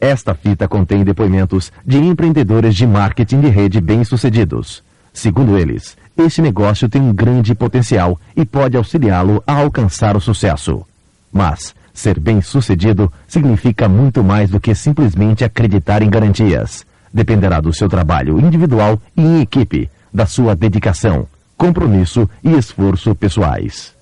Esta fita contém depoimentos de empreendedores de marketing de rede bem-sucedidos. Segundo eles, este negócio tem um grande potencial e pode auxiliá-lo a alcançar o sucesso. Mas ser bem-sucedido significa muito mais do que simplesmente acreditar em garantias. Dependerá do seu trabalho individual e em equipe, da sua dedicação, compromisso e esforço pessoais.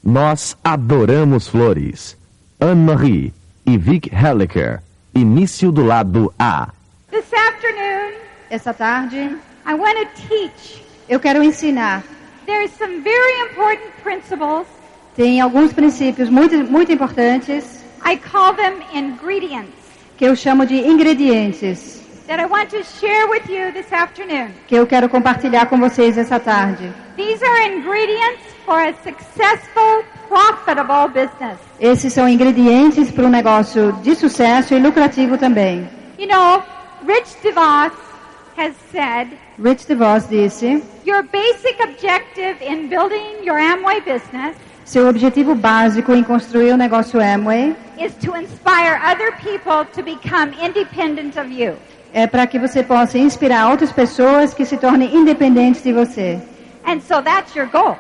Nós adoramos flores. Anne-Marie e Vic Herlacher. Início do lado A. This afternoon, Essa tarde, I want to teach. eu quero ensinar. There's some very important principles. Tem alguns princípios muito importantes I call them ingredients que eu chamo de ingredientes, that I want to share with you this afternoon. que eu quero compartilhar com vocês essa tarde. These are ingredients for a successful, profitable business. Esses são ingredientes para um negócio de sucesso e lucrativo também. You know, Rich DeVos has said, Rich DeVos disse, your basic objective in building your Amway business seu objetivo básico em construir o negócio Amway is to inspire other people to become independent of you. é para que você possa inspirar outras pessoas que se tornem independentes de você. And so that's your goal.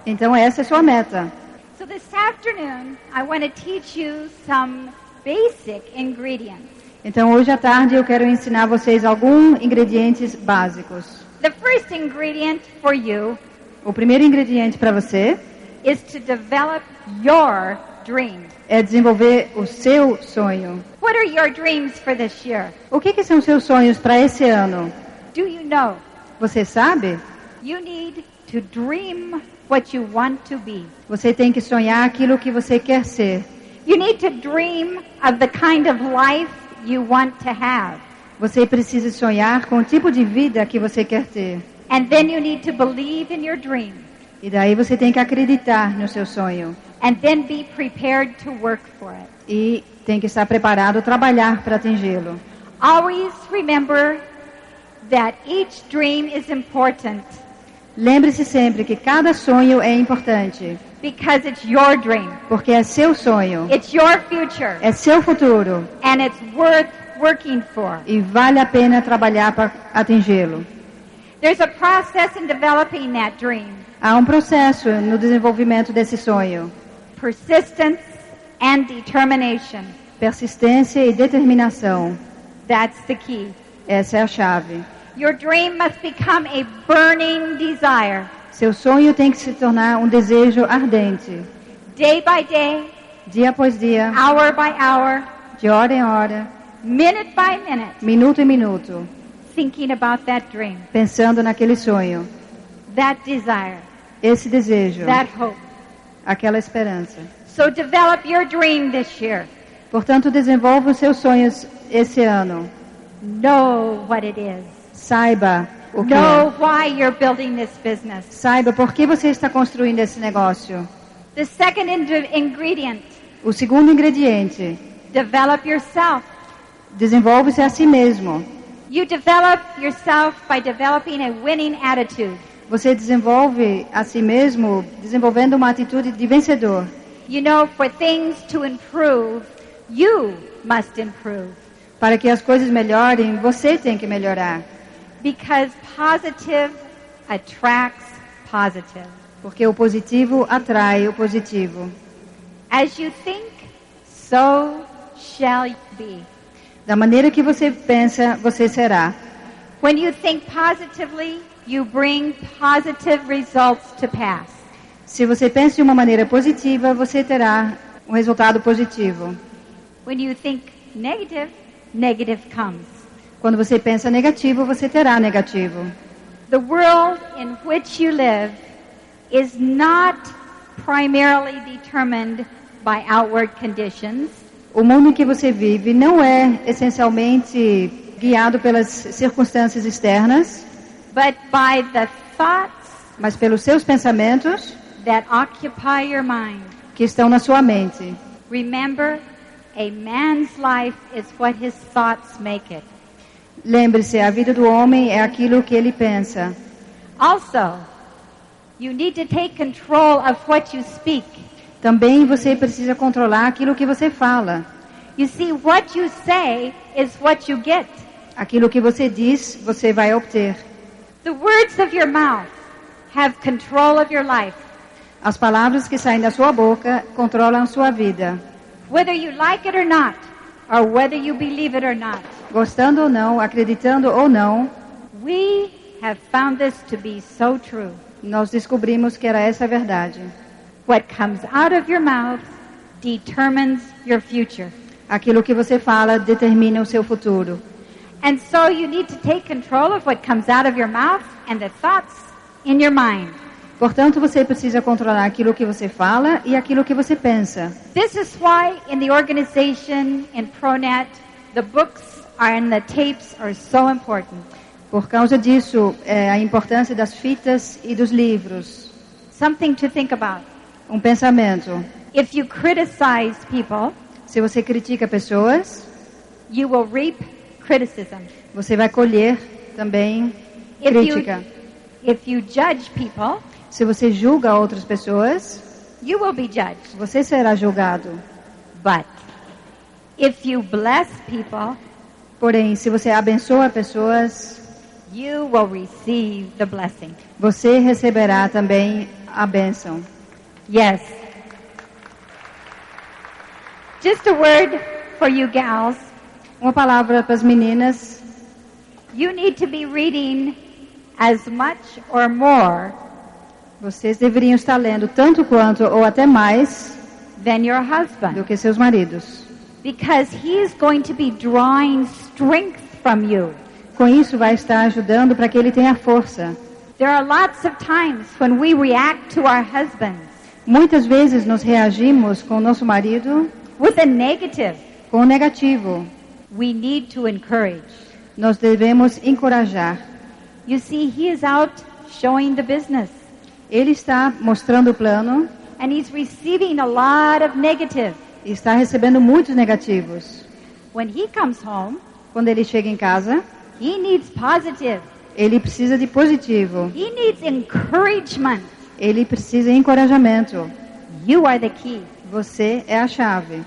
Então essa é a sua meta. So this afternoon, I want to teach you some basic ingredients. Então hoje à tarde eu quero ensinar vocês alguns ingredientes básicos. The first ingredient for you O primeiro ingrediente para você is to develop your dream. é desenvolver o seu sonho. What are your dreams for this year? O que são seus sonhos para esse ano? Do you know? Você sabe? You need to dream what you want to be. Você tem que sonhar aquilo que você quer ser. You need to dream of the kind of life you want to have. Você precisa sonhar com o tipo de vida que você quer ter. And then you need to believe in your dream. E daí você tem que acreditar no seu sonho. And then be prepared to work for it. E tem que estar preparado a trabalhar para atingi-lo. Always remember that each dream is important Lembre-se sempre que cada sonho é importante. because it's your dream. Porque é seu sonho. It's your future. É seu futuro. And it's worth working for. E vale a pena trabalhar para atingi-lo. There's a process in developing that dream. Há um processo no desenvolvimento desse sonho. Persistence and determination. Persistência e determinação. That's the key. Essa é a chave. Your dream must become a burning desire. Seu sonho tem que se tornar um desejo ardente. Day by day, Dia após dia, hour by hour, de hora em hora, minute by minute, minuto em minuto, thinking about that dream, pensando naquele sonho, that desire, esse desejo, that hope. aquela esperança. So develop your dream this year. Portanto, desenvolva os seus sonhos esse ano. Know what it is. Saiba o que Know é. why you're building this business. Saiba por que você está construindo esse negócio. The second ingredient, O segundo ingrediente, develop yourself. desenvolve-se a si mesmo. You develop yourself by developing a winning attitude. Você desenvolve a si mesmo desenvolvendo uma atitude de vencedor. You know, for things to improve, you must improve. Para que as coisas melhorem, você tem que melhorar. Because positive attracts positive. Porque o positivo atrai o positivo. As you think, so shall you be. Da maneira que você pensa, você será. When you think positively, you bring positive results to pass. Se você pensa de uma maneira positiva, você terá um resultado positivo. When you think negative, negative comes. Quando você pensa negativo, você terá negativo. The world in which you live is not primarily determined by outward conditions, O mundo em que você vive não é essencialmente guiado pelas circunstâncias externas, but by the thoughts mas pelos seus pensamentos that occupy your mind. que estão na sua mente. Remember, a man's life is what his thoughts make it. Lembre-se, a vida do homem é aquilo que ele pensa. Also, you need to take control of what you speak. Também você precisa controlar aquilo que você fala. You see, what you say is what you get. Aquilo que você diz, você vai obter. The words of your mouth have control of your life. As palavras que saem da sua boca controlam sua vida. Whether you like it or not, or whether you believe it or not. Gostando ou não, acreditando ou não, We have found this to be so true. nós descobrimos que era essa a verdade. What comes out of your mouth determines your future. Aquilo que você fala determina o seu futuro. And so you need to take control of what comes out of your mouth and the thoughts in your mind. Portanto, você precisa controlar aquilo que você fala e aquilo que você pensa. This is why in the organization, in ProNet, the books and the tapes are so important. Por causa disso, a importância das fitas e dos livros. Something to think about. Um pensamento. If you criticize people, Se você critica pessoas, you will reap criticism. você vai colher também crítica. If you judge people, Se você julga outras pessoas, you will be judged. você será julgado. But if you bless people, Porém, se você abençoa pessoas, you will receive the blessing. você receberá também a bênção. Yes. Just a word for you gals. Uma palavra para as meninas. You need to be reading as much or more Vocês deveriam estar lendo tanto quanto ou até mais than your husband, do que seus maridos. because he is going to be drawing strength from you. Com isso, vai estar ajudando para que ele tenha força. There are lots of times when we react to our husbands Muitas vezes nos reagimos com o nosso marido with a negative. com o negativo. We need to encourage. Nós devemos encorajar. You see, he is out showing the business, Ele está mostrando o plano and he's receiving a lot of negative. e está recebendo muitos negativos. When he comes home, Quando ele chega em casa, he needs positive. ele precisa de positivo. He needs encouragement. Ele precisa de encorajamento. You are the key. Você é a chave.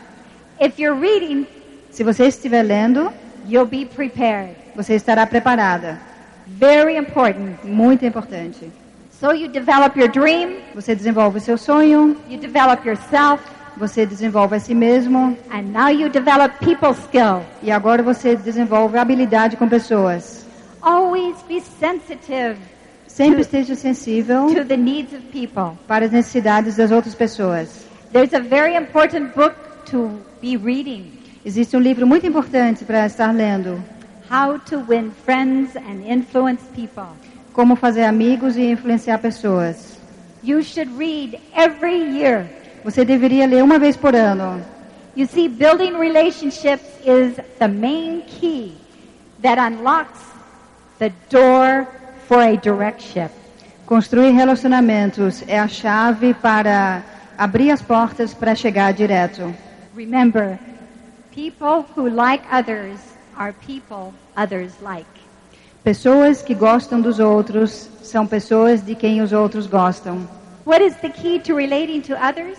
If you're reading, Se você estiver lendo, you'll be prepared. você estará preparada. Very important. Muito importante. So you develop your dream, Você desenvolve o seu sonho, you develop yourself, você desenvolve a si mesmo and now you develop people skill. e agora você desenvolve habilidade com pessoas. Always be sensitive Sempre esteja sensível to the needs of people. para as necessidades das outras pessoas. There's a very important book to be reading. Existe um livro muito importante para estar lendo. How to Win Friends and Influence People. Como fazer amigos e influenciar pessoas. You should read every year. Você deveria ler uma vez por ano. You see, building relationships is the main key that unlocks the door for a direct ship. Construir relacionamentos é a chave para abrir as portas para chegar direto. Remember, people who like others are people others like. Pessoas que gostam dos outros são pessoas de quem os outros gostam. What is the key to relating to others?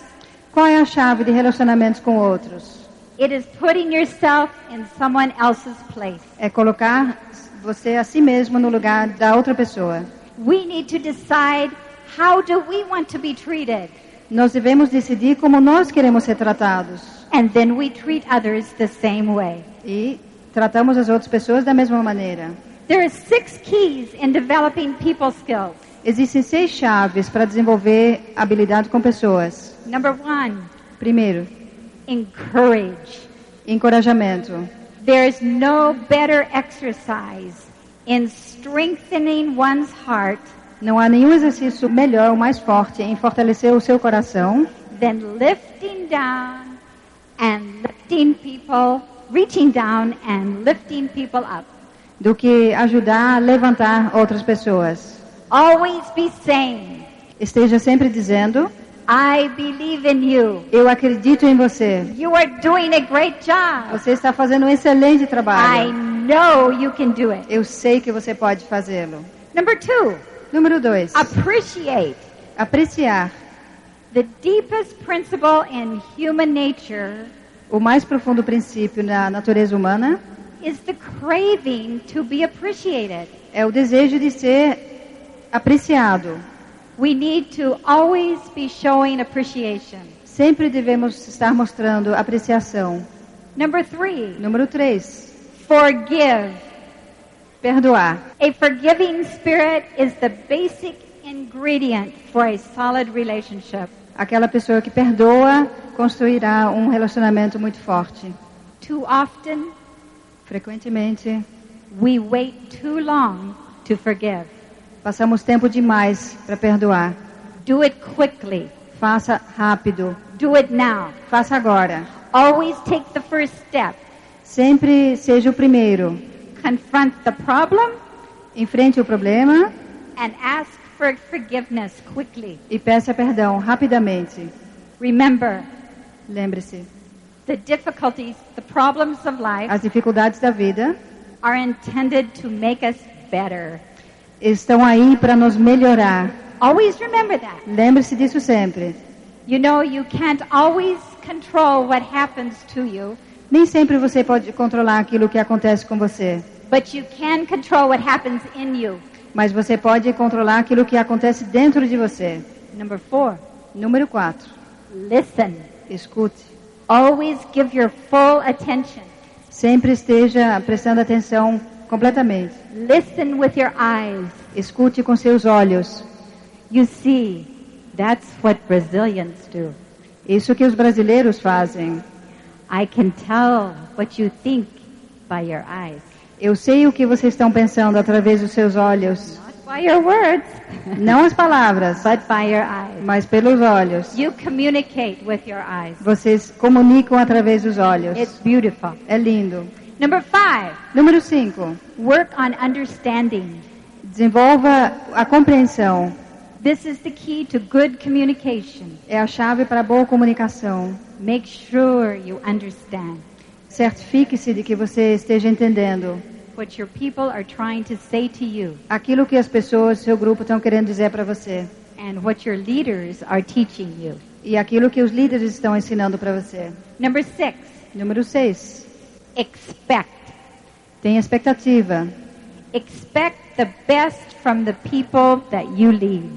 Qual é a chave de relacionamentos com outros? It is putting yourself in someone else's place. É colocar você a si mesmo no lugar da outra pessoa. We need to decide, how do we want to be treated? Nós devemos decidir como nós queremos ser tratados. And then we treat others the same way. E tratamos as outras pessoas da mesma maneira. There are 6 keys in developing people skills. Existem 6 chaves para desenvolver habilidade com pessoas. Number 1, Primeiro, encourage. encorajamento. There's no better exercise in strengthening one's heart Não há nenhum exercício melhor ou mais forte em fortalecer o seu coração than lifting down and lifting people, reaching down and lifting people up. do que ajudar a levantar outras pessoas. Always be saying, Esteja sempre dizendo, I believe in you. eu acredito em você. You are doing a great job. Você está fazendo um excelente I trabalho. know you can do it. Eu sei que você pode fazê-lo. Number 2, Número 2, appreciate. apreciar. The deepest principle in human nature O mais profundo princípio na natureza humana is the craving to be appreciated. é o desejo de ser apreciado. We need to always be showing appreciation. Sempre devemos estar mostrando apreciação. Number 3, Número 3. forgive. Perdoar. A forgiving spirit is the basic ingredient for a solid relationship. Aquela pessoa que perdoa construirá um relacionamento muito forte. Too often, Frequentemente, we wait too long to forgive. passamos tempo demais para perdoar. Do it quickly. Faça rápido. Do it now. Faça agora. Always take the first step. Sempre seja o primeiro. Confront the problem Enfrente o problema and ask for forgiveness quickly. e peça perdão rapidamente. Remember, Lembre-se, the difficulties, the problems of life as dificuldades da vida are intended to make us better. estão aí para nos melhorar. Always remember that. Lembre-se disso sempre. You know, you can't always control what happens to you, Nem sempre você pode controlar aquilo que acontece com você, but you can control what happens in you. mas você pode controlar aquilo que acontece dentro de você. Number 4, Número 4. listen. Escute. Always give your full attention. Sempre esteja prestando atenção completamente. Listen with your eyes. Escute com seus olhos. You see, that's what Brazilians do. Isso que os brasileiros fazem. I can tell what you think by your eyes. Eu sei o que vocês estão pensando através dos seus olhos. Not by your words, Não as palavras, but by your eyes. mas pelos olhos. You communicate with your eyes. Vocês comunicam através dos olhos. It's beautiful. É lindo. Number 5, Número 5. work on understanding. Desenvolva a compreensão. This is the key to good communication. É a chave para a boa comunicação. Make sure you understand Certifique-se de que você esteja entendendo what your people are trying to say to you aquilo que as pessoas do seu grupo estão querendo dizer para você and what your leaders are teaching you. e aquilo que os líderes estão ensinando para você. Number 6, Número 6. expect. Tenha expectativa. Expect the best from the people that you lead.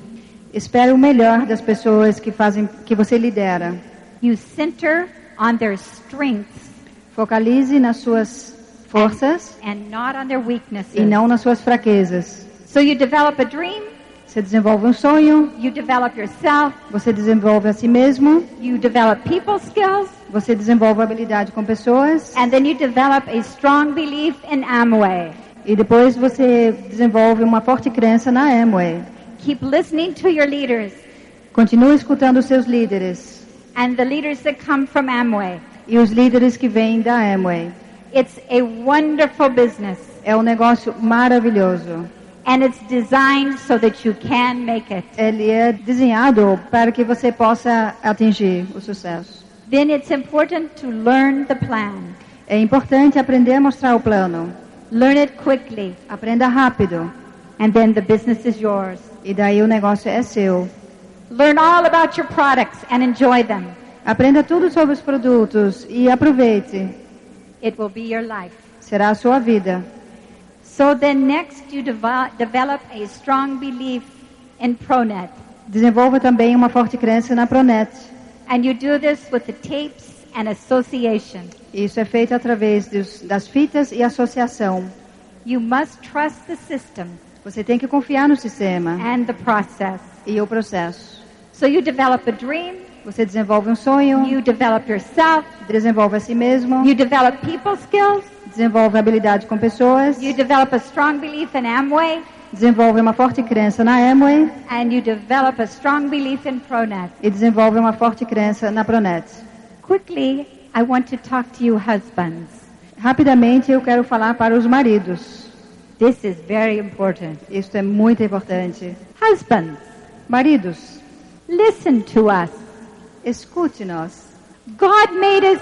Espere o melhor das pessoas que você lidera. You center on their strengths Focalize nas suas forças and not on their weaknesses. e não nas suas fraquezas. So you develop a dream, Você desenvolve um sonho, you develop yourself, você desenvolve a si mesmo, you develop people skills, você desenvolve habilidade com pessoas and then you develop a strong belief in Amway. e depois você desenvolve uma forte crença na Amway. Keep listening to your leaders Continue escutando os seus líderes and the leaders that come from Amway. e os líderes que vêm da Amway. It's a wonderful business, É um negócio maravilhoso. and it's designed so that you can make it. Ele é desenhado para que você possa atingir o sucesso. Then it's important to learn the plan. É importante aprender a mostrar o plano. Learn it quickly, Aprenda rápido and then the business is yours. e daí o negócio é seu. Learn all about your products and enjoy them. Aprenda tudo sobre os produtos e aproveite. It will be your life. Será a sua vida. So then next you develop a strong belief in ProNet. Desenvolva também uma forte crença na Pronet. And you do this with the tapes and association. Isso é feito através das fitas e associação. You must trust the system Você tem que confiar no sistema and the process. e o processo. So you develop a dream, Você desenvolve um sonho, you develop yourself, desenvolve a si mesmo, you develop people skills, desenvolve habilidade com pessoas, you develop a strong belief in Amway, desenvolve uma forte crença na Amway and you develop a strong belief in ProNet. e desenvolve uma forte crença na Pronet. Quickly, I want to talk to you husbands. Rapidamente eu quero falar para os maridos. This is very important. Isso é muito importante. Husbands, Maridos, listen to us. escute-nos. God made us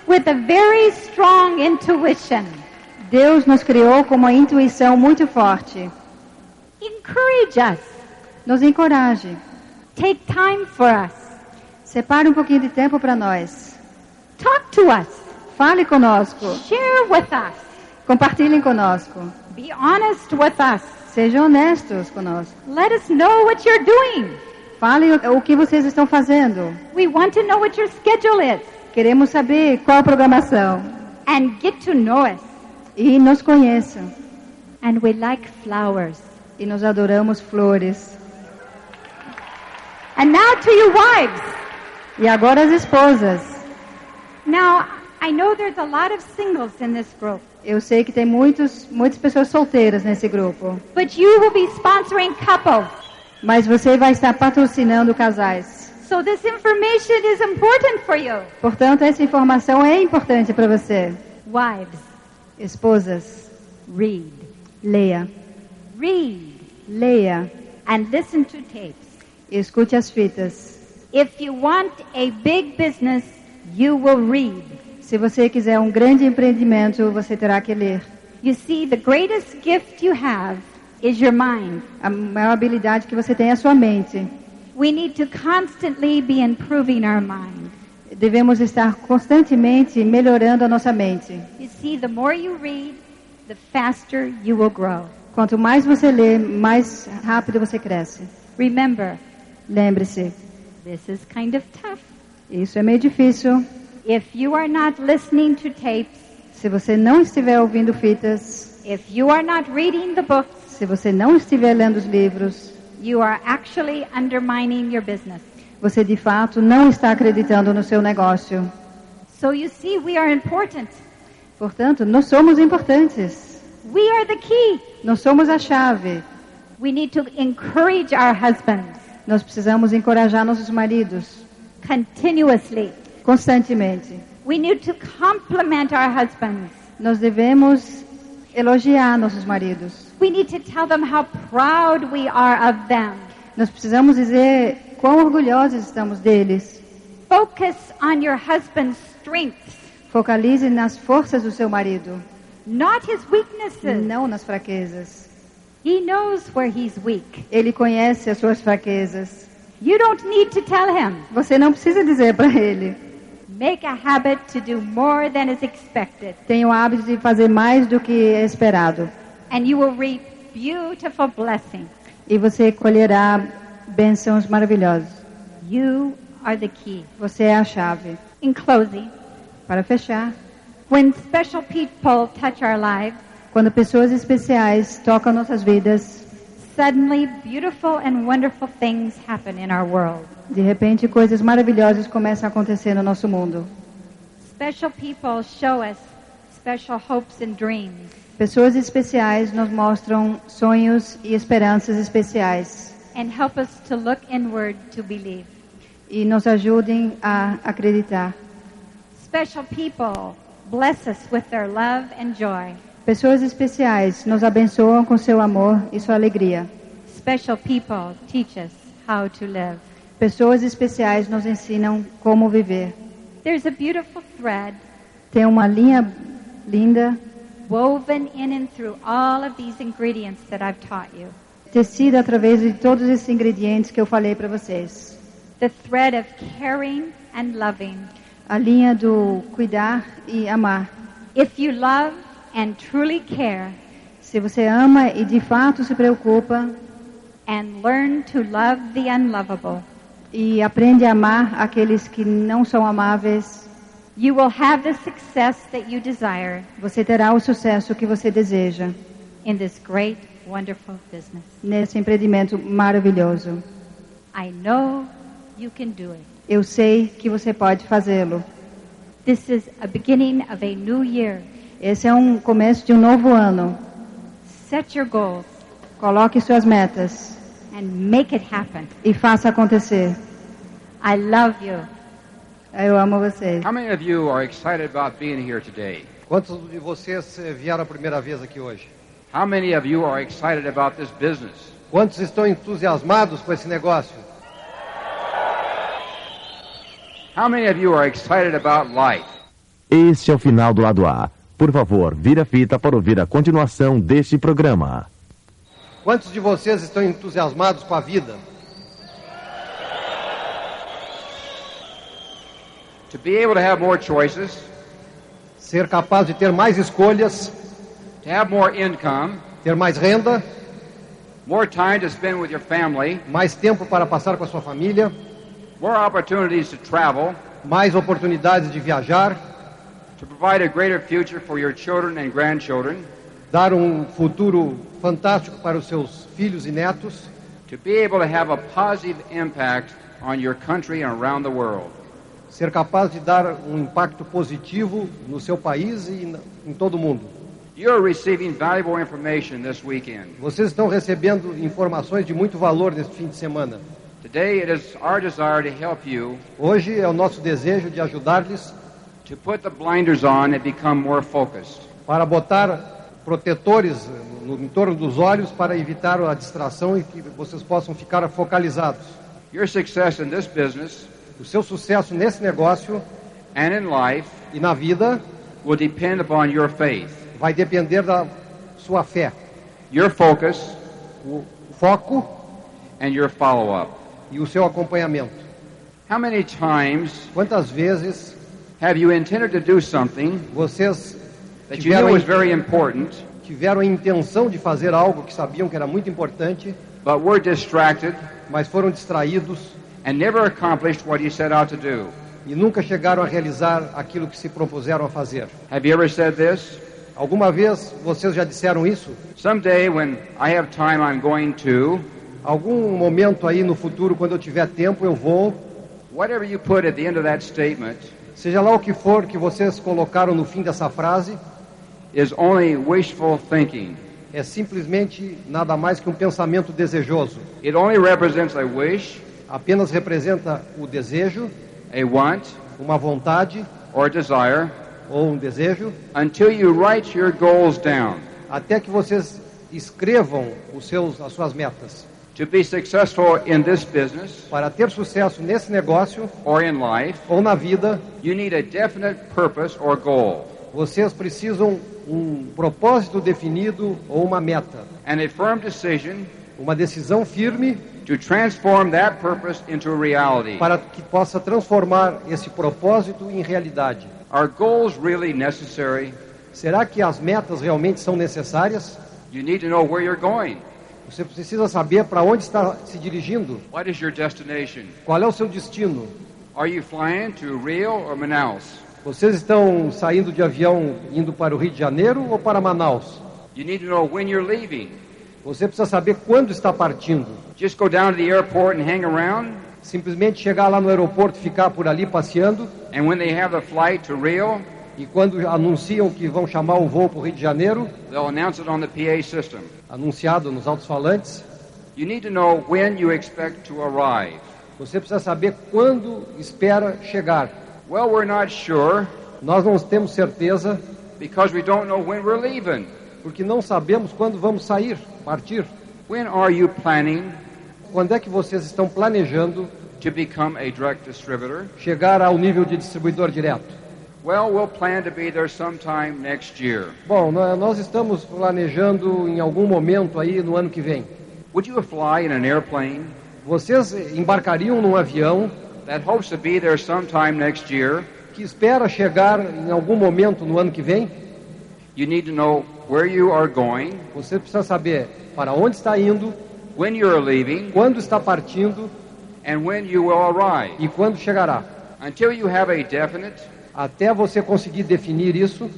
with a very strong intuition. Deus nos criou com uma intuição muito forte. Encourage us. Nos encoraje. Take time for us. Separe um pouquinho de tempo para nós. Talk to us. Fale conosco. Share with us. Compartilhem conosco. Be honest with us. Sejam honestos conosco. Let us know what you're doing. Falem o que vocês estão fazendo. We want to know what your schedule is. Queremos saber qual a programação. And get to know us. E nos conheçam. And we like flowers. E nós adoramos flores. And now to you wives. E agora as esposas. Now, I know there's a lot of singles in this group. Eu sei que tem muitas pessoas solteiras nesse grupo. But you will be sponsoring couples. Mas você vai estar patrocinando casais. So this information is important for you. Portanto, essa informação é importante para você. Wives, esposas, read. Leia. Read. Leia. And listen to tapes. Escute as fitas. If you want a big business, you will read. Se você quiser um grande empreendimento, você terá que ler. You see, the greatest gift you have is your mind. A maior habilidade que você tem é a sua mente. We need to constantly be improving our mind. Devemos estar constantemente melhorando a nossa mente. You see, the more you read, the faster you will grow. Quanto mais você lê, mais rápido você cresce. Remember, lembre-se, this is kind of tough. Isso é meio difícil. If you are not listening to tapes, se você não estiver ouvindo fitas, if you are not reading the books, se você não estiver lendo os livros, you are actually undermining your business. Você de fato não está acreditando no seu negócio. So you see, we are important. Portanto, nós somos importantes. We are the key. Nós somos a chave. We need to encourage our husbands. Nós precisamos encorajar nossos maridos. Continuously. Constantemente. We need to compliment our husbands. Nós devemos elogiar nossos maridos. We need to tell them how proud we are of them. Nós precisamos dizer quão orgulhosos estamos deles. Focus on your husband's strengths. Focalize nas forças do seu marido. Not his weaknesses. Não nas fraquezas. He knows where he's weak. Ele conhece as suas fraquezas. You don't need to tell him. Você não precisa dizer para ele. Make a habit to do more than is expected. Tenha o hábito de fazer mais do que é esperado. And you will reap beautiful blessings. E você colherá bênçãos maravilhosas. You are the key. Você é a chave. In closing, para fechar, when special people touch our lives, quando pessoas especiais tocam nossas vidas, suddenly beautiful and wonderful things happen in our world. De repente, coisas maravilhosas começam a acontecer no nosso mundo. Special people show us special hopes and dreams. Pessoas especiais nos mostram sonhos e esperanças especiais. And help us to look inward to believe. E nos ajudem a acreditar. Special people bless us with their love and joy. Pessoas especiais nos abençoam com seu amor e sua alegria. Special people teach us how to live. Pessoas especiais nos ensinam como viver. There's a beautiful thread. Tem uma linha linda woven in and through all of these ingredients that I've taught you. Tecida através de todos esses ingredientes que eu falei para vocês. The thread of caring and loving. A linha do cuidar e amar. If you love and truly care, se você ama e de fato se preocupa, and learn to love the unlovable, e aprende a amar aqueles que não são amáveis, you will have the success that you desire. Você terá o sucesso que você deseja. In this great, wonderful business. Nesse empreendimento maravilhoso. I know you can do it. Eu sei que você pode fazê-lo. This is a beginning of a new year. Esse é um começo de um novo ano. Set your goals. Coloque suas metas. And make it happen. E faça acontecer. I love you. Eu amo vocês. How many of you are excited about being here today? Quantos de vocês vieram a primeira vez aqui hoje? How many of you are excited about this business? Quantos estão entusiasmados com esse negócio? How many of you are excited about life? Este é o final do lado A. Por favor, vire a fita para ouvir a continuação deste programa. Quantos de vocês estão entusiasmados com a vida? to be able to have more choices, ser capaz de ter mais escolhas, to have more income, ter mais renda, more time to spend with your family, mais tempo para passar com a sua família, more opportunities to travel, mais oportunidades de viajar, to provide a greater future for your children and grandchildren, dar um futuro fantástico para os seus filhos e netos, to be able to have a positive impact on your country and around the world. ser capaz de dar um impacto positivo no seu país e em todo o mundo. You're receiving valuable information this weekend. Vocês estão recebendo informações de muito valor neste fim de semana. Today it is our desire to help you Hoje é o nosso desejo de ajudar-lhes to put the blinders on and become more focused. para botar protetores em torno dos olhos para evitar a distração e que vocês possam ficar focalizados. Your success in this business O seu sucesso nesse negócio and in life e na vida will depend upon your faith, vai depender da sua fé, your focus, o foco and your follow-up. e o seu acompanhamento. How many times Quantas vezes have you intended to do something vocês that you knew was very important, tiveram a intenção de fazer algo que sabiam que era muito importante, but were distracted mas foram distraídos and never accomplished what you set out to do? e nunca chegaram a realizar aquilo que se propuseram a fazer? Have you ever said this? Alguma vez vocês já disseram isso? Someday when I have time, I'm going to. Algum momento aí no futuro, quando eu tiver tempo, eu vou. Whatever you put at the end of that statement Seja lá o que for que vocês colocaram no fim dessa frase, is only wishful thinking. é simplesmente nada mais que um pensamento desejoso. It only represents a wish, Apenas representa o desejo, a want, uma vontade or a desire ou um desejo, until you write your goals down. até que vocês escrevam as suas metas. To be successful in this business Para ter sucesso nesse negócio or in life, ou na vida, you need a definite purpose or goal vocês precisam um propósito definido ou uma meta, and a firm decision uma decisão firme to transform that purpose into reality. para que possa transformar esse propósito em realidade. Are goals really necessary? Será que as metas realmente são necessárias? You need to know where you're going. Você precisa saber para onde está se dirigindo, What is your destination? qual é o seu destino. Are you flying to Rio or Manaus? Vocês estão saindo de avião indo para o Rio de Janeiro ou para Manaus? You need to know when you're leaving. Você precisa saber quando está partindo. Just go down to the airport and hang around, Simplesmente chegar lá no aeroporto, ficar por ali passeando, and when they have the flight to Rio, e quando anunciam que vão chamar o voo para o Rio de Janeiro, they'll announce it on the PA system. anunciado nos alto-falantes, You need to know when you expect to arrive. você precisa saber quando espera chegar. Well, we're not sure Nós não temos certeza, because we don't know when we're leaving. porque não sabemos quando vamos sair, partir. When are you planning Quando é que vocês estão planejando to become a direct distributor? chegar ao nível de distribuidor direto? Well, we'll plan to be there sometime next year. Bom, nós estamos planejando em algum momento aí no ano que vem. Would you fly in an airplane Vocês embarcariam num avião that hopes to be there sometime next year? que espera chegar em algum momento no ano que vem? You need to know where you are going, Você precisa saber para onde está indo, when you're leaving, quando está partindo and when you will arrive. e quando chegará. Until you have a definite, Até você conseguir definir isso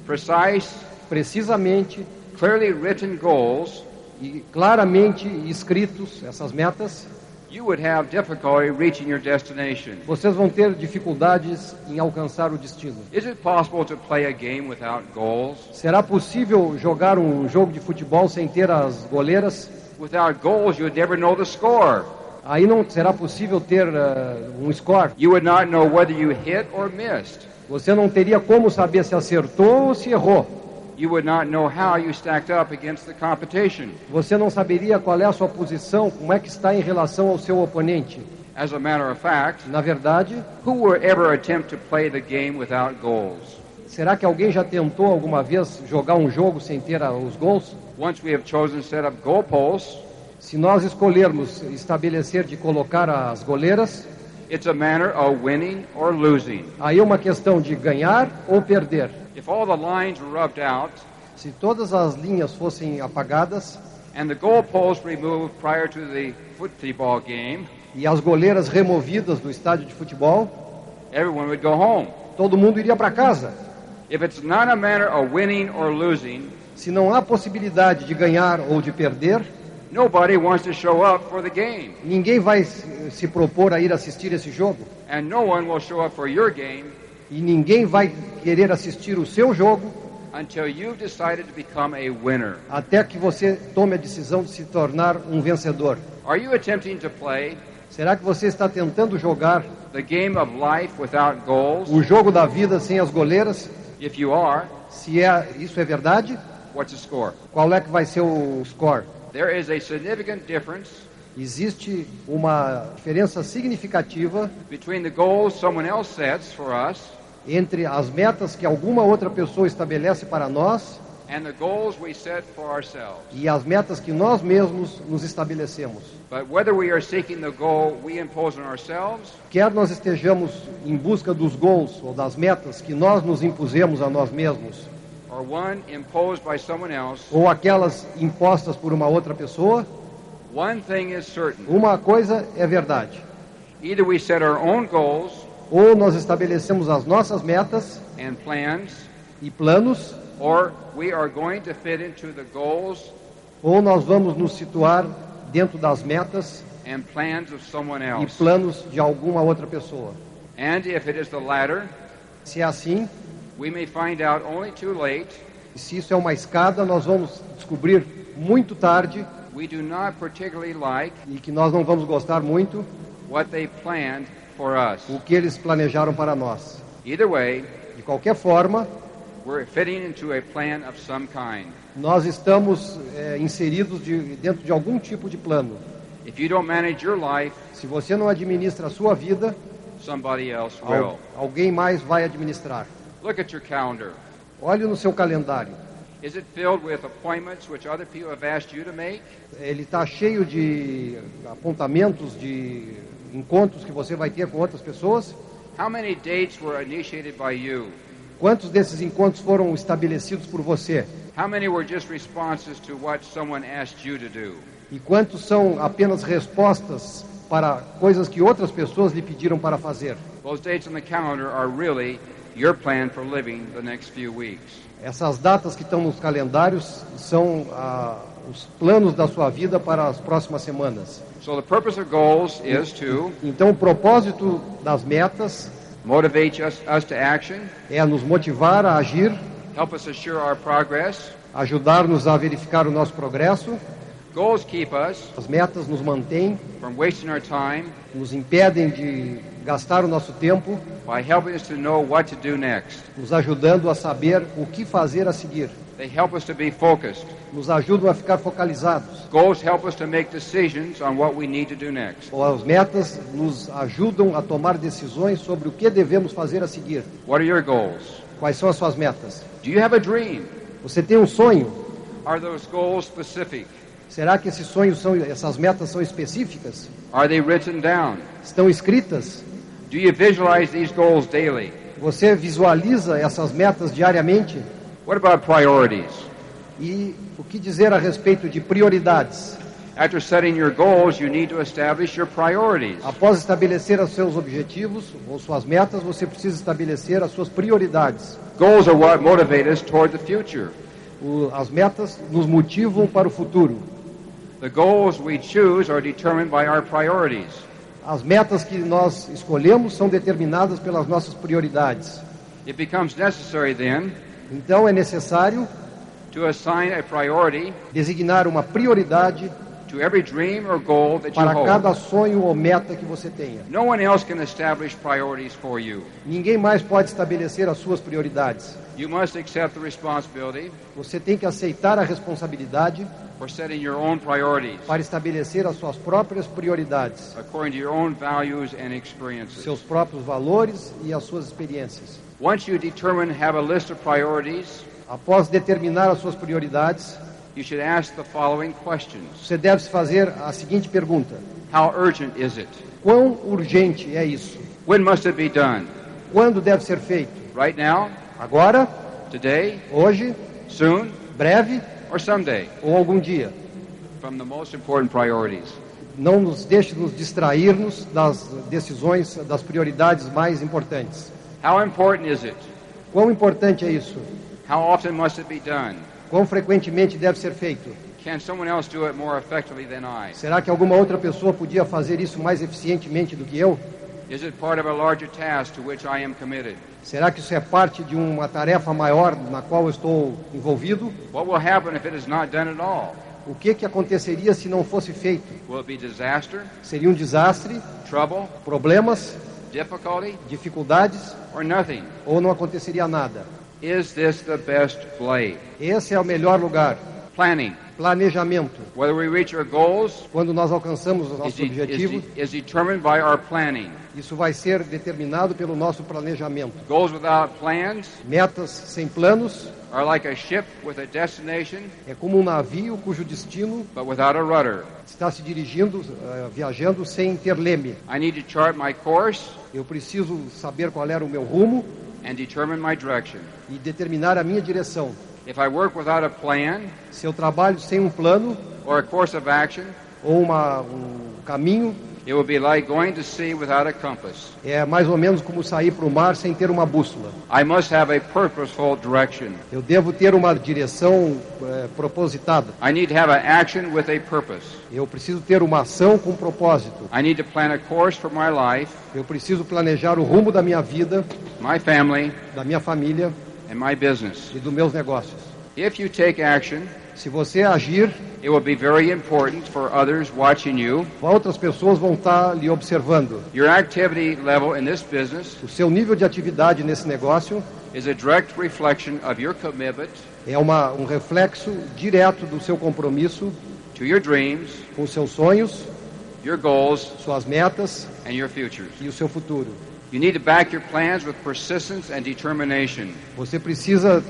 precise, precisamente clearly written goals, e claramente escritos, essas metas, you would have difficulty reaching your destination. vocês vão ter dificuldades em alcançar o destino. Is it possible to play a game without goals? Será possível jogar um jogo de futebol sem ter as goleiras? Without goals, you would never know the score. Aí não será possível ter um score. You would not know whether you hit or missed. Você não teria como saber se acertou ou se errou. You would not know how you stacked up against the competition. Você não saberia qual é a sua posição, como é que está em relação ao seu oponente. As a matter of fact, Na verdade, who would ever attempt to play the game without goals? será que alguém já tentou alguma vez jogar um jogo sem ter os gols? Once we have chosen to set up goalposts, Se nós escolhermos estabelecer de colocar as goleiras, It's a matter of winning or losing. Aí é uma questão de ganhar ou perder. If all the lines were rubbed out Se todas as linhas fossem apagadas and the goalpost removed prior to the football game, e as goleiras removidas do estádio de futebol, everyone would go home. todo mundo iria para casa. If it's not a matter of winning or losing, Se não há possibilidade de ganhar ou de perder, nobody wants to show up for the game, ninguém vai se propor a ir assistir esse jogo. and no one will show up for your game E ninguém vai querer assistir o seu jogo until you've decided to become a winner. até que você tome a decisão de se tornar um vencedor. Are you attempting to play Será que você está tentando jogar the game of life without goals? o jogo da vida sem as goleiras? If you are, Se isso é verdade, what's the score? qual é que vai ser o score? There is a significant difference Existe uma diferença significativa between the goals someone else sets for us entre as metas que alguma outra pessoa estabelece para nós and the goals we set for ourselves. e as metas que nós mesmos nos estabelecemos. But whether we are seeking the goal we impose on ourselves Quer nós estejamos em busca dos goals ou das metas que nós nos impusemos a nós mesmos, or one imposed by someone else, ou aquelas impostas por uma outra pessoa, one thing is certain. uma coisa é verdade. Either we set our own goals Ou nós estabelecemos as nossas metas and plans, e planos, or we are going to fit into the goals ou nós vamos nos situar dentro das metas and plans of someone e else. planos de alguma outra pessoa. And if it is the latter, Se é assim, we may find out only too late se isso é uma escada, nós vamos descobrir muito tarde we do not particularly like e que nós não vamos gostar muito what they planned for us. o que eles planejaram para nós. Either way, De qualquer forma, we're fitting into a plan of some kind. nós estamos inseridos dentro de algum tipo de plano. If you don't manage your life, Se você não administra a sua vida, somebody else will. alguém mais vai administrar. Look at your calendar. Olhe no seu calendário. Is it filled with appointments which other people have asked you to make? Ele está cheio de apontamentos, de encontros que você vai ter com outras pessoas. How many dates were initiated by you? Quantos desses encontros foram estabelecidos por você? How many were just responses to what someone asked you to do? E quantos são apenas respostas para coisas que outras pessoas lhe pediram para fazer? Those dates on the calendar are really your plan for living the next few weeks. Essas datas que estão nos calendários são os planos da sua vida para as próximas semanas. So the purpose of goals is to Então, o propósito das metas motivate us to action, é nos motivar a agir, help us assure our progress. ajudar-nos a verificar o nosso progresso. Goals keep us As metas nos mantêm, from wasting our time nos impedem de gastar o nosso tempo, by helping us to know what to do next. nos ajudando a saber o que fazer a seguir. They help us to be focused. Nos ajudam a ficar focalizados. Goals help us to make decisions on what we need to do next. As metas nos ajudam a tomar decisões sobre o que devemos fazer a seguir. What are your goals? Quais são as suas metas? Do you have a dream? Você tem um sonho? Are those goals specific? Será que essas metas são específicas? Are they written down? Estão escritas? Do you visualize these goals daily? Você visualiza essas metas diariamente? What about priorities? E o que dizer a respeito de prioridades? After setting your goals, you need to establish your priorities. Após estabelecer os seus objetivos ou suas metas, você precisa estabelecer as suas prioridades. Goals are what motivate us toward the future. As metas nos motivam para o futuro. The goals we choose are determined by our priorities. As metas que nós escolhemos são determinadas pelas nossas prioridades. It becomes necessary then Então é necessário to assign a priority designar uma prioridade to every dream or goal that you para cada hold. sonho ou meta que você tenha. No one else can establish priorities for you. Ninguém mais pode estabelecer as suas prioridades. You must accept the responsibility Você tem que aceitar a responsabilidade for setting your own priorities para estabelecer as suas próprias prioridades, according to your own values and experiences. seus próprios valores e as suas experiências. Once you determine, have a list of priorities, Após determinar as suas prioridades, you should ask the following questions. Você deve fazer a seguinte pergunta: How urgent is it? quão urgente é isso? When must it be done? Quando deve ser feito? Right now? Agora? Today? Hoje? Soon? Breve? Or someday? Ou algum dia? From the most important priorities. Não nos deixe nos distrair-nos das decisões, das prioridades mais importantes. How important is it? Quão importante é isso? How often must it be done? Quão frequentemente deve ser feito? Can someone else do it more effectively than I? Será que alguma outra pessoa podia fazer isso mais eficientemente do que eu? Is it part of a larger task to which I am committed? Será que isso é parte de uma tarefa maior na qual eu estou envolvido? What will happen if it is not done at all? O que aconteceria se não fosse feito? Will it be disaster, Seria um desastre, trouble, problemas, difficulty, dificuldades, or nothing? ou não aconteceria nada? Is this the best play? Esse é o melhor lugar. Planning. Planejamento. Whether we reach our goals Quando nós alcançamos os nossos objetivos, is determined by our planning. isso vai ser determinado pelo nosso planejamento. Goals without plans Metas sem planos are like a ship with a destination, é como um navio cujo destino but without a rudder. está se dirigindo, viajando sem ter leme. I need to chart my course Eu preciso saber qual era o meu rumo and determine my direction. e determinar a minha direção. If I work without a plan Se eu trabalho sem um plano or a course of action, ou um caminho, it will be like going to sea without a compass. é mais ou menos como sair para o mar sem ter uma bússola. I must have a purposeful direction. Eu devo ter uma direção propositada. I need to have an action with a purpose. Eu preciso ter uma ação com propósito. I need to plan a course for my life, Eu preciso planejar o rumo da minha vida, my family, da minha família and my business. e dos meus negócios. If you take action, Se você agir, it will be very important for others watching you. outras pessoas vão estar lhe observando. Your activity level in this business O seu nível de atividade nesse negócio is a direct reflection of your commitment é um reflexo direto do seu compromisso to your dreams, com seus sonhos, your goals, suas metas and your futures. e o seu futuro. You need to back your plans with persistence and determination. Você precisa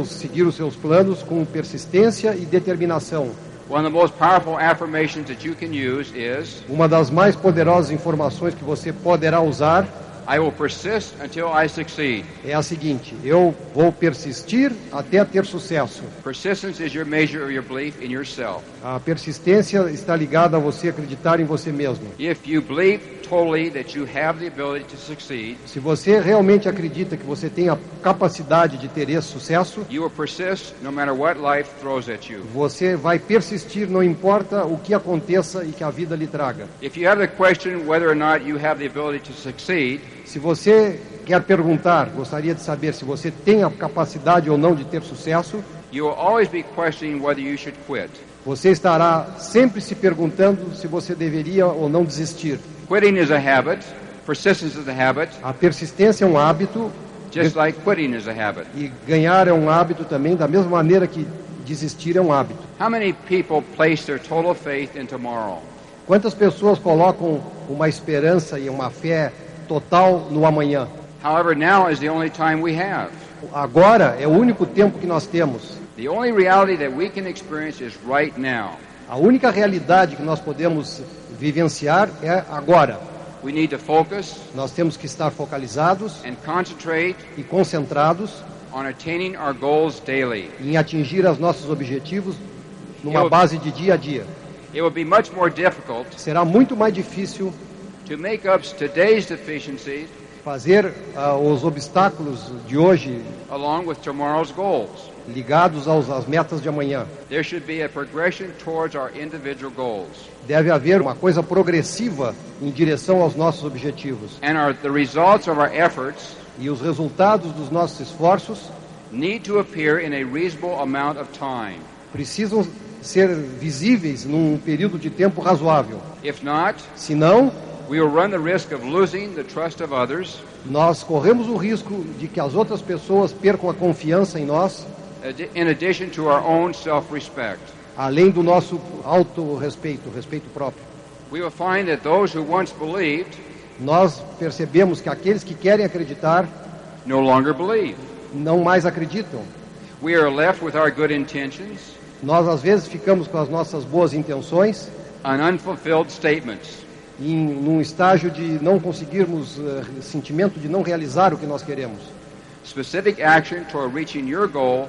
seguir os seus planos com persistência e determinação. One of the most powerful affirmations that you can use is, Uma das mais poderosas informações que você poderá usar I will persist until I succeed. é a seguinte: eu vou persistir até ter sucesso. Persistence is your measure of your belief in yourself. A persistência está ligada a você acreditar em você mesmo. If you believe totally that you have the ability to succeed, Se você realmente acredita que você tem a capacidade de ter esse sucesso, you will persist no matter what life throws at you. você vai persistir, não importa o que aconteça e que a vida lhe traga. If you have the question whether or not you have the ability to succeed, Se você quer perguntar, gostaria de saber se você tem a capacidade ou não de ter sucesso, you will always be questioning whether you should quit. você estará sempre se perguntando se você deveria ou não desistir. Quitting is a habit. Persistence is a habit, A persistência é um hábito just like quitting is a habit. e ganhar é um hábito também, da mesma maneira que desistir é um hábito. How many people place their total faith in tomorrow? Quantas pessoas colocam uma esperança e uma fé total no amanhã? However, now is the only time we have. Agora é o único tempo que nós temos. The only reality that we can experience is right now. A única realidade que nós podemos vivenciar é agora. We need to focus Nós temos que estar focalizados and concentrate e concentrados on attaining our goals daily. em atingir os nossos objetivos numa base de dia a dia. It will be much more difficult Será muito mais difícil to make up today's deficiencies fazer os obstáculos de hoje along with tomorrow's goals. ligados às metas de amanhã. There should be a progression towards our individual goals. Deve haver uma coisa progressiva em direção aos nossos objetivos. And the results of our efforts E os resultados dos nossos esforços need to appear in a reasonable amount of time. precisam ser visíveis num período de tempo razoável. If not, Senão, we will run the risk of losing the trust of others, nós corremos o risco de que as outras pessoas percam a confiança em nós, in addition to our own self-respect. além do nosso autorrespeito, respeito próprio. We will find that those who once believed Nós percebemos que aqueles que querem acreditar no longer believe. não mais acreditam. We are left with our good intentions, Nós às vezes ficamos com as nossas boas intenções on unfulfilled statements. num estágio de não conseguirmos, sentimento de não realizar o que nós queremos. Specific action toward reaching your goal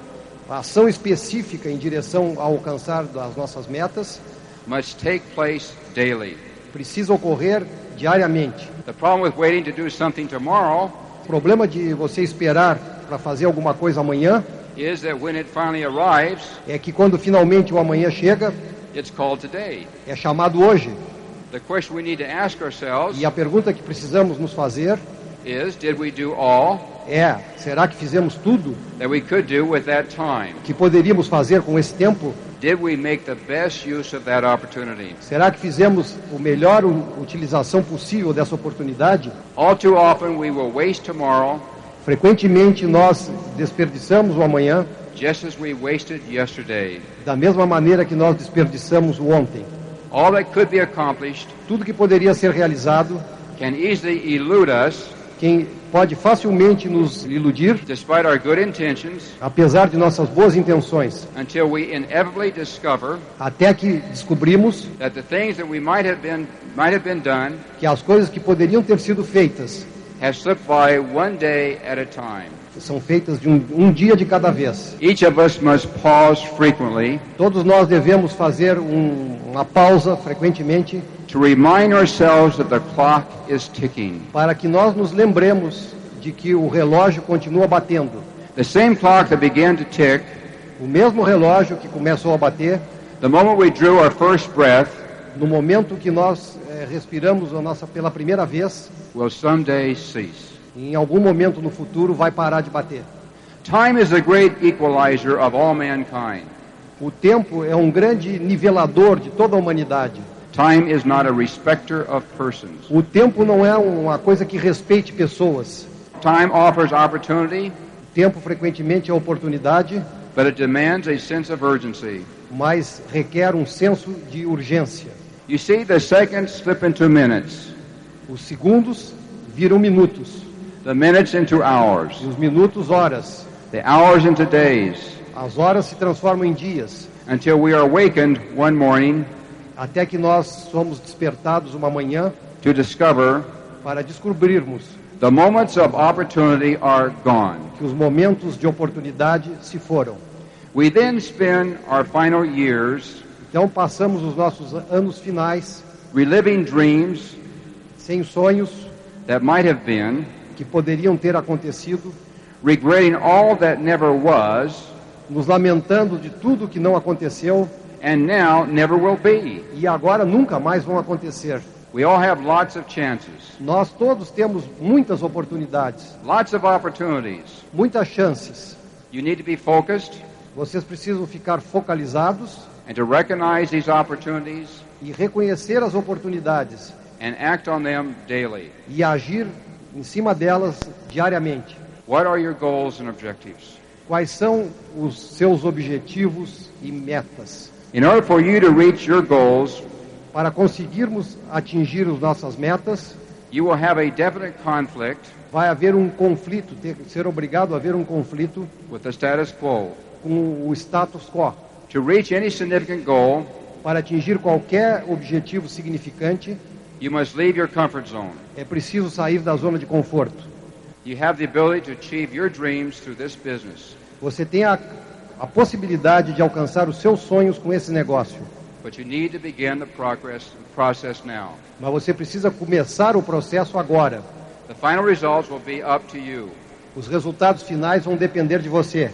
A ação específica em direção a alcançar as nossas metas must take place daily. precisa ocorrer diariamente. The problem with waiting to do something tomorrow O problema de você esperar para fazer alguma coisa amanhã is that when it finally arrives, é que quando finalmente o amanhã chega, it's called today. é chamado hoje. The question we need to ask ourselves E a pergunta que precisamos nos fazer is, did we do all é: será que fizemos tudo that we could do with that time? que poderíamos fazer com esse tempo? Did we make the best use of that opportunity? Será que fizemos a melhor utilização possível dessa oportunidade? All too often we will waste tomorrow Frequentemente nós desperdiçamos o amanhã just as we wasted yesterday. da mesma maneira que nós desperdiçamos o ontem. All that could be accomplished Tudo que poderia ser realizado, can easily elude us quem pode facilmente nos iludir, despite our good intentions apesar de nossas boas intenções, until we inevitably discover até que descobrimos that the things that we might have been done que as coisas que poderiam ter sido feitas have slipped by one day at a time. são feitas de um dia de cada vez. Each of us must pause frequently Todos nós devemos fazer uma pausa frequentemente to remind ourselves that the clock is ticking. para que nós nos lembremos de que o relógio continua batendo. The same clock that began to tick O mesmo relógio que começou a bater the moment we drew our first breath no momento que nós respiramos pela primeira vez, will someday cease. em algum momento no futuro vai parar de bater. Time is the great equalizer of all mankind. O tempo é um grande nivelador de toda a humanidade. Time is not a respecter of persons. O tempo não é uma coisa que respeite pessoas. Time offers opportunity, O tempo frequentemente é oportunidade, but it demands a sense of urgency. mas requer um senso de urgência. You see, the seconds slip into minutes, Os segundos viram minutos, the minutes into hours, e os minutos horas. the hours into days, As horas se transformam em dias, until we are awakened one morning até que nós somos despertados uma manhã to discover para descobrirmos the moments of opportunity are gone. que os momentos de oportunidade se foram. We then spend our final years Então passamos os nossos anos finais reliving dreams sem sonhos that might have been, que poderiam ter acontecido, regretting all that never was, nos lamentando de tudo que não aconteceu and now never will be. e agora nunca mais vão acontecer. We all have lots of chances, Nós todos temos muitas oportunidades, lots of opportunities. muitas chances. You need to be focused Vocês precisam ficar focalizados and to recognize these opportunities e reconhecer as oportunidades and act on them daily. e agir em cima delas diariamente. What are your goals and objectives? Quais são os seus objetivos e metas? In order for you to reach your goals, Para conseguirmos atingir as nossas metas, you will have a definite conflict vai haver um conflito, ser obrigado a haver um conflito with the status quo. com o status quo. To reach any significant goal, Para atingir qualquer objetivo significante, you must leave your comfort zone. é preciso sair da zona de conforto. You have the ability to achieve your dreams through this business, Você tem a possibilidade de alcançar os seus sonhos com esse negócio, but you need to begin the process now. mas você precisa começar o processo agora. The final results will be up to you. Os resultados finais vão depender de você.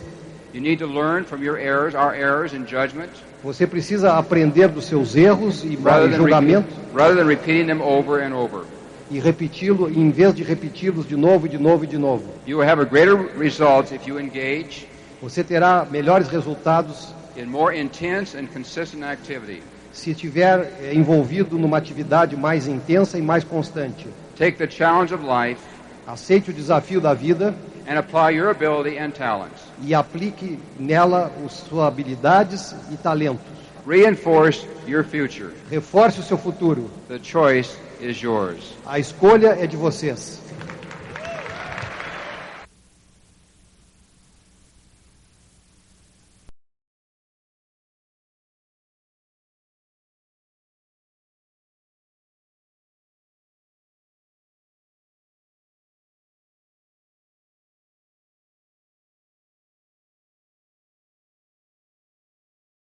You need to learn from your errors, our errors in judgment, Você precisa aprender dos seus erros e rather julgamento than repeating them over and over. e repeti-lo, em vez de repeti-los de novo e de novo e de novo. You will have a greater results if you engage Você terá melhores resultados in more intense and consistent activity. se estiver envolvido numa atividade mais intensa e mais constante. Take the challenge of life Aceite o desafio da vida and apply your ability and talents. e aplique nela as suas habilidades e talentos. Reinforce your future. Reforce o seu futuro. The choice is yours. A escolha é de vocês.